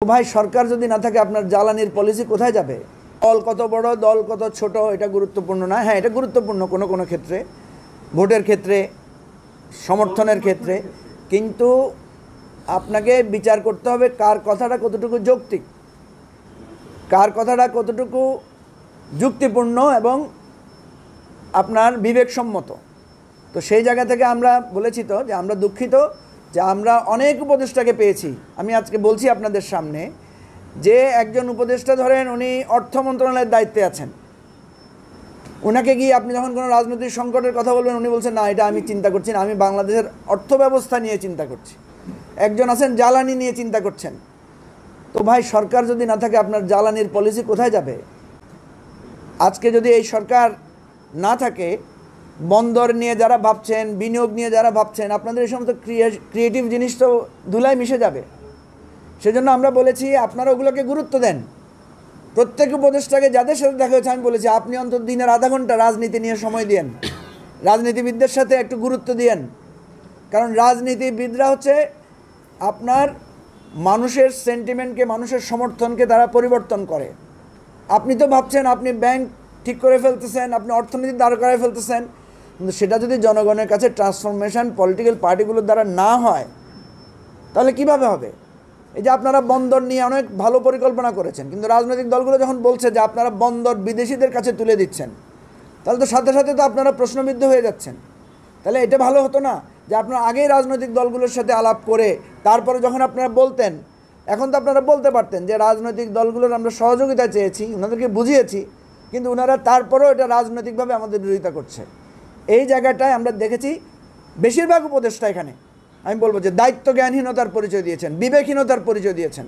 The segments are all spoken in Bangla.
ভাই সরকার যদি না থাকে আপনার জ্বালানির পলিসি কোথায় যাবে? দল কত বড়, দল কত ছোট, এটা গুরুত্বপূর্ণ না। হ্যাঁ, এটা গুরুত্বপূর্ণ কোনো কোনো ক্ষেত্রে, ভোটের ক্ষেত্রে, সমর্থনের ক্ষেত্রে, কিন্তু আপনাকে বিচার করতে হবে কার কথাটা কতটুকু যৌক্তিক, কার কথাটা কতটুকু যুক্তিপূর্ণ এবং আপনার বিবেকসম্মত। তো সেই জায়গা থেকে আমরা বলেছি তো যে আমরা দুঃখিত যে আমরা অনেক উপদেষ্টাকে পেয়েছি। আমি আজকে বলছি আপনাদের সামনে যে একজন উপদেষ্টা ধরেন উনি অর্থ মন্ত্রণালয়ের দায়িত্বে আছেন, ওনাকে গিয়ে আপনি যখন কোনো রাজনৈতিক সংকটের কথা বলবেন উনি বলছেন না এটা আমি চিন্তা করছি না, আমি বাংলাদেশের অর্থ ব্যবস্থা নিয়ে চিন্তা করছি। একজন আছেন জ্বালানি নিয়ে চিন্তা করছেন। তো ভাই সরকার যদি না থাকে আপনার জ্বালানির পলিসি কোথায় যাবে? আজকে যদি এই সরকার না থাকে, বন্দর নিয়ে যারা ভাবছেন, বিনিয়োগ নিয়ে যারা ভাবছেন, আপনাদের এই সমস্ত ক্রিয়েটিভ জিনিস তো ধুলায় মিশে যাবে। সেজন্য আমরা বলেছি আপনারা ওগুলোকে গুরুত্ব দেন। প্রত্যেক উপদেষ্টাকে যাদের সাথে দেখা হয়েছে আমি বলেছি আপনি অন্তত দিনের আধা ঘন্টা রাজনীতি নিয়ে সময় দিয়েন, রাজনীতিবিদদের সাথে একটু গুরুত্ব দিয়েন। কারণ রাজনীতিবিদরা হচ্ছে আপনার মানুষের সেন্টিমেন্টকে, মানুষের সমর্থনকে তারা পরিবর্তন করে। আপনি তো ভাবছেন আপনি ব্যাংক ঠিক করে ফেলতেছেন, আপনি অর্থনীতি দাঁড় করায় ফেলতেছেন, কিন্তু সেটা যদি জনগণের কাছে ট্রান্সফরমেশন পলিটিক্যাল পার্টিগুলোর দ্বারা না হয় তাহলে কিভাবে হবে? এই যে আপনারা বন্দর নিয়ে অনেক ভালো পরিকল্পনা করেছেন, কিন্তু রাজনৈতিক দলগুলো যখন বলছে যে আপনারা বন্দর বিদেশিদের কাছে তুলে দিচ্ছেন, তাহলে তো সাথে সাথে তো আপনারা প্রশ্নবিদ্ধ হয়ে যাচ্ছেন। তাহলে এটা ভালো হতো না যে আপনারা আগেই রাজনৈতিক দলগুলোর সাথে আলাপ করে তারপরে যখন আপনারা বলতেন, এখন তো আপনারা বলতে পারতেন যে রাজনৈতিক দলগুলোর আমরা সহযোগিতা চেয়েছি, ওনাদেরকে বুঝিয়েছি, কিন্তু ওনারা তারপরেও এটা রাজনৈতিকভাবে আমাদের বিরোধিতা করছে। এই জায়গাটায় আমরা দেখেছি বেশিরভাগ উপদেষ্টা এখানে আমি বলবো যে দায়িত্ব জ্ঞানহীনতার পরিচয় দিয়েছেন, বিবেকহীনতার পরিচয় দিয়েছেন,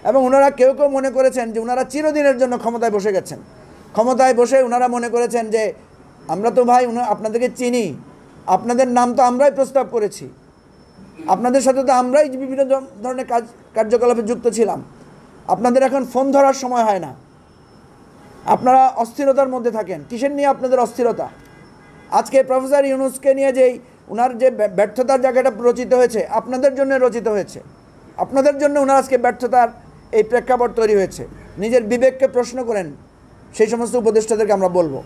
এবং ওনারা কেউ কেউ মনে করেছেন যে ওনারা চিরদিনের জন্য ক্ষমতায় বসে গেছেন। ক্ষমতায় বসে ওনারা মনে করেছেন যে আমরা তো ভাই আপনাদেরকে চিনি, আপনাদের নাম তো আমরাই প্রস্তাব করেছি, আপনাদের সাথে তো আমরাই বিভিন্ন ধরনের কার্যকলাপে যুক্ত ছিলাম, আপনাদের এখন ফোন ধরার সময় হয় না, আপনারা অস্থিরতার মধ্যে থাকেন। কিসের নিয়ে আপনাদের অস্থিরতা? আজকে প্রফেসর ইউনূসকে নিয়ে যেই ওনার যে ব্যর্থতার জায়গাটা রচিত হয়েছে, আপনাদের জন্য রচিত হয়েছে, আপনাদের জন্য ওনার আজকে ব্যর্থতার এই প্রেক্ষাপট তৈরি হয়েছে। নিজের বিবেককে প্রশ্ন করেন সেই সমস্ত উপদেষ্টাদেরকে আমরা বলবো।